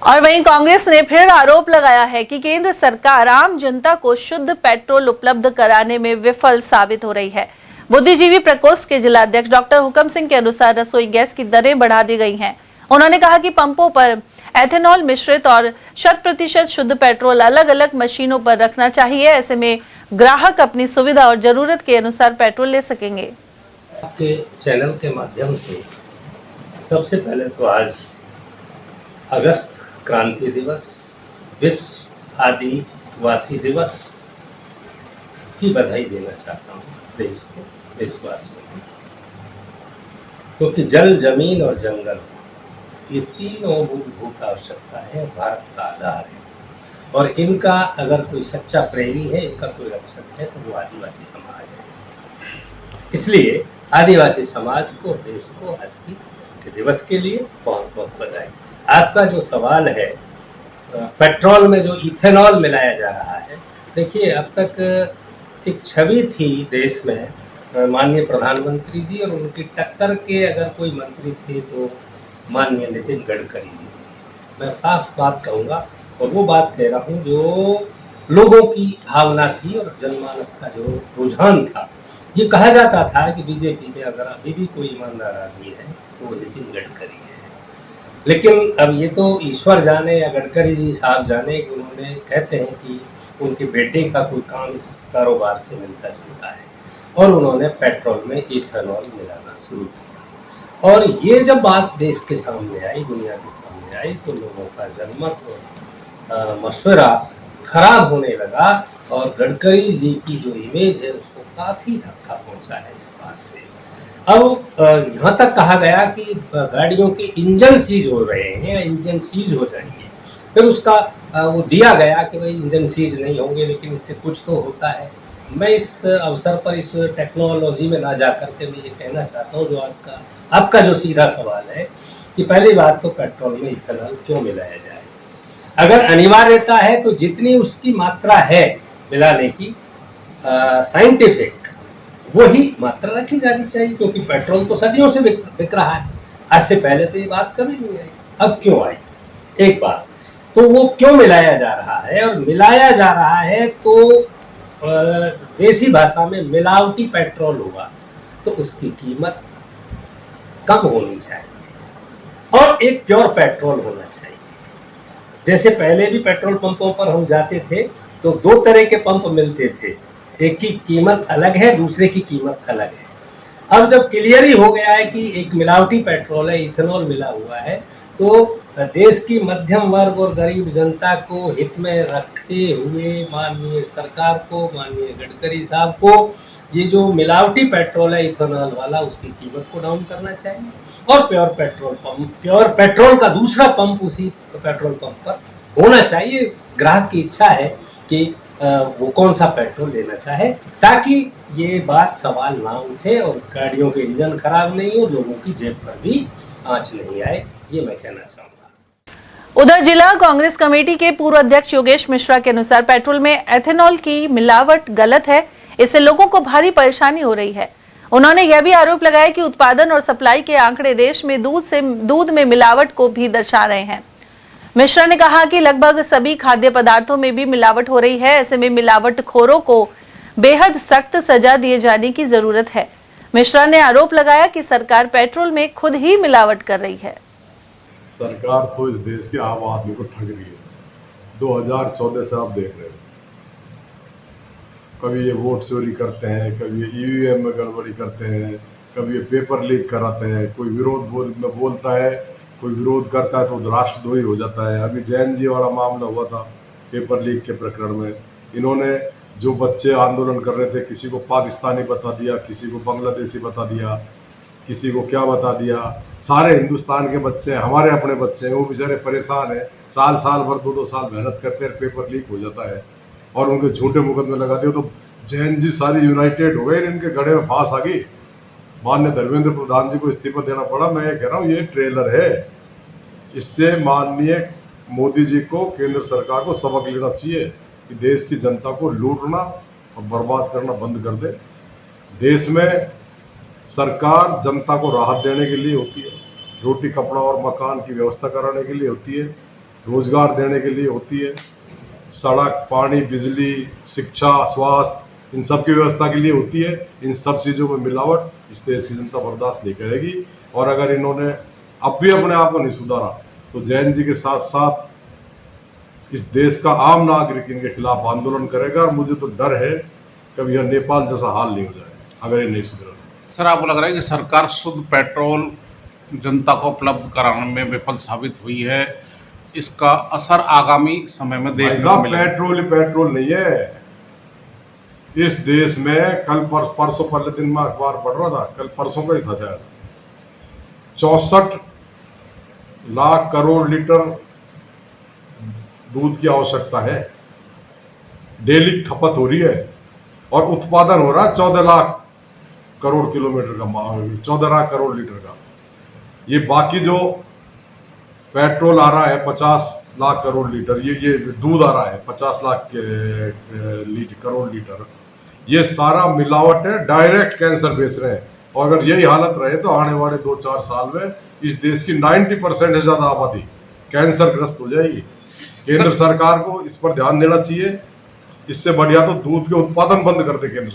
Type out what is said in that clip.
और वहीं कांग्रेस ने फिर आरोप लगाया है कि केंद्र सरकार आम जनता को शुद्ध पेट्रोल उपलब्ध कराने में विफल साबित हो रही है। बुद्धिजीवी प्रकोष्ठ के जिलाध्यक्ष डॉक्टर हुकम सिंह के अनुसार रसोई गैस की दरें बढ़ा दी गई हैं। उन्होंने कहा कि पंपों पर एथेनॉल मिश्रित और 100% शुद्ध पेट्रोल अलग अलग मशीनों पर रखना चाहिए। ऐसे में ग्राहक अपनी सुविधा और जरूरत के अनुसार पेट्रोल ले सकेंगे। आपके चैनल के माध्यम से सबसे पहले तो आज अगस्त क्रांति दिवस, विश्व आदिवासी दिवस की बधाई देना चाहता हूँ देश को, देशवासियों को, क्योंकि जल, जमीन और जंगल ये तीनों मूलभूत आवश्यकताएं भारत का आधार है और इनका अगर कोई सच्चा प्रेमी है, इनका कोई रक्षक है तो वो आदिवासी समाज है। इसलिए आदिवासी समाज को, देश को आज के दिवस के लिए बहुत बहुत बधाई। आपका जो सवाल है पेट्रोल में जो इथेनॉल मिलाया जा रहा है, देखिए अब तक एक छवि थी देश में, माननीय प्रधानमंत्री जी और उनकी टक्कर के अगर कोई मंत्री थे तो माननीय नितिन गडकरी जी थे। मैं साफ बात कहूँगा और वो बात कह रहा हूँ जो लोगों की भावना थी और जनमानस का जो रुझान था। ये कहा जाता था कि बीजेपी में अगर अभी भी कोई ईमानदार आदमी है तो वो नितिन गडकरी है। लेकिन अब ये तो ईश्वर जाने या गडकरी जी साहब जाने कि उन्होंने कहते हैं कि उनके बेटे का कोई काम इस कारोबार से मिलता जुलता है और उन्होंने पेट्रोल में इथेनॉल मिलाना शुरू किया। और ये जब बात देश के सामने आई, दुनिया के सामने आई, तो लोगों का जनमत और मशवरा खराब होने लगा और गडकरी जी की जो इमेज है उसको काफ़ी धक्का पहुंचा है इस बात से। अब यहाँ तक कहा गया कि गाड़ियों के इंजन सीज हो रहे हैं, इंजन सीज हो जाएंगे। फिर उसका वो दिया गया कि भाई इंजन सीज नहीं होंगे लेकिन इससे कुछ तो होता है। मैं इस अवसर पर इस टेक्नोलॉजी में ना जा करके मैं ये कहना चाहता हूँ जो आज का आपका जो सीधा सवाल है कि पहली बात तो पेट्रोल में इथेनॉल क्यों मिलाया जाए। अगर अनिवार्यता है तो जितनी उसकी मात्रा है मिलाने की साइंटिफिक वही मात्रा रखी जानी चाहिए, क्योंकि पेट्रोल तो सदियों से बिक रहा है। आज से पहले तो ये बात कभी नहीं आई, अब क्यों आई? एक बात तो वो क्यों मिलाया जा रहा है, और मिलाया जा रहा है तो देसी भाषा में मिलावटी पेट्रोल होगा तो उसकी कीमत कम होनी चाहिए और एक प्योर पेट्रोल होना चाहिए। जैसे पहले भी पेट्रोल पंपों पर हम जाते थे तो दो तरह के पंप मिलते थे, एक की कीमत अलग है, दूसरे की कीमत अलग है। अब जब क्लियर ही हो गया है कि एक मिलावटी पेट्रोल है, इथेनॉल मिला हुआ है, तो देश की मध्यम वर्ग और गरीब जनता को हित में रखते हुए माननीय सरकार को, माननीय गडकरी साहब को ये जो मिलावटी पेट्रोल है इथेनॉल वाला, उसकी कीमत को डाउन करना चाहिए और प्योर पेट्रोल का दूसरा पंप उसी पेट्रोल पंप पर होना चाहिए। ग्राहक की इच्छा है कि वो कौन सा पेट्रोल लेना चाहे, ताकि ये बात सवाल ना उठे और गाड़ियों के इंजन खराब नहीं हो, लोगों की जेब पर भी आंच नहीं आए, ये मैं कहना चाहूँगा। उधर जिला कांग्रेस कमेटी के पूर्व अध्यक्ष योगेश मिश्रा के अनुसार पेट्रोल में एथेनॉल की मिलावट गलत है, इससे लोगों को भारी परेशानी हो रही है। उन्होंने यह भी आरोप लगाया कि उत्पादन और सप्लाई के आंकड़े देश में दूध में मिलावट को भी दर्शा रहे हैं। मिश्रा ने कहा कि लगभग सभी खाद्य पदार्थों में भी मिलावट हो रही है, ऐसे में मिलावटखोरों को बेहद सख्त सजा दिए जाने की जरूरत है। मिश्रा ने आरोप लगाया कि सरकार पेट्रोल में खुद ही मिलावट कर रही है। सरकार तो इस देश के आम आदमी को ठग रही है। 2014 से आप देख रहे हो, कभी ये वोट चोरी करते हैं, कभी ये ईवीएम में गड़बड़ी करते हैं, कभी ये पेपर लीक कराते हैं, कोई में बोलता है, कोई विरोध करता है तो राष्ट्रद्रोही हो जाता है। अभी जैन जी वाला मामला हुआ था पेपर लीक के प्रकरण में, इन्होंने जो बच्चे आंदोलन कर रहे थे, किसी को पाकिस्तानी बता दिया, किसी को बांग्लादेशी बता दिया, किसी को क्या बता दिया। सारे हिंदुस्तान के बच्चे हैं, हमारे अपने बच्चे हैं, वो बेचारे परेशान हैं, साल भर 2-2 साल मेहनत करते हैं, पेपर लीक हो जाता है और उनके झूठे मुकदमे लगा दिए तो जैन जी सारी यूनाइटेड हो गए, इनके गड़े में फांस आ गई। माननीय धर्मेंद्र प्रधान जी को इस्तीफा देना पड़ा। मैं ये कह रहा हूँ ये ट्रेलर है, इससे माननीय मोदी जी को, केंद्र सरकार को सबक लेना चाहिए कि देश की जनता को लूटना और बर्बाद करना बंद कर दे। देश में सरकार जनता को राहत देने के लिए होती है, रोटी कपड़ा और मकान की व्यवस्था कराने के लिए होती है, रोजगार देने के लिए होती है, सड़क, पानी, बिजली, शिक्षा, स्वास्थ्य, इन सब की व्यवस्था के लिए होती है। इन सब चीज़ों में मिलावट इस देश की जनता बर्दाश्त नहीं करेगी। और अगर इन्होंने अब भी अपने आप को नहीं सुधारा तो जैन जी के साथ साथ इस देश का आम नागरिक इनके खिलाफ आंदोलन करेगा। और मुझे तो डर है कभी यह नेपाल जैसा हाल नहीं हो जाए अगर ये नहीं सुधरा। सर, आपको लग रहा है कि सरकार शुद्ध पेट्रोल जनता को उपलब्ध कराने में विफल साबित हुई है, इसका असर आगामी समय में देखने को साहब, मिलेगा? पेट्रोल ही पेट्रोल नहीं है इस देश में। कल परसों पहले दिन में अखबार पढ़ रहा था, कल परसों का ही था शायद, 64 लाख करोड़ लीटर दूध की आवश्यकता है, डेली खपत हो रही है और उत्पादन हो रहा है 14 लाख करोड़ किलोमीटर का, 14 लाख करोड़ लीटर का। ये बाकी जो पेट्रोल आ रहा है 50 लाख करोड़ लीटर, ये दूध आ रहा है 50 लाख करोड़ लीटर, ये सारा मिलावट है, डायरेक्ट कैंसर बेच रहे हैं। और अगर यही हालत रहे तो आने वाले 2-4 साल में इस देश की 90% से ज़्यादा आबादी कैंसर ग्रस्त हो जाएगी। केंद्र सरकार को इस पर ध्यान देना चाहिए। इससे बढ़िया तो दूध के उत्पादन बंद कर दे केंद्र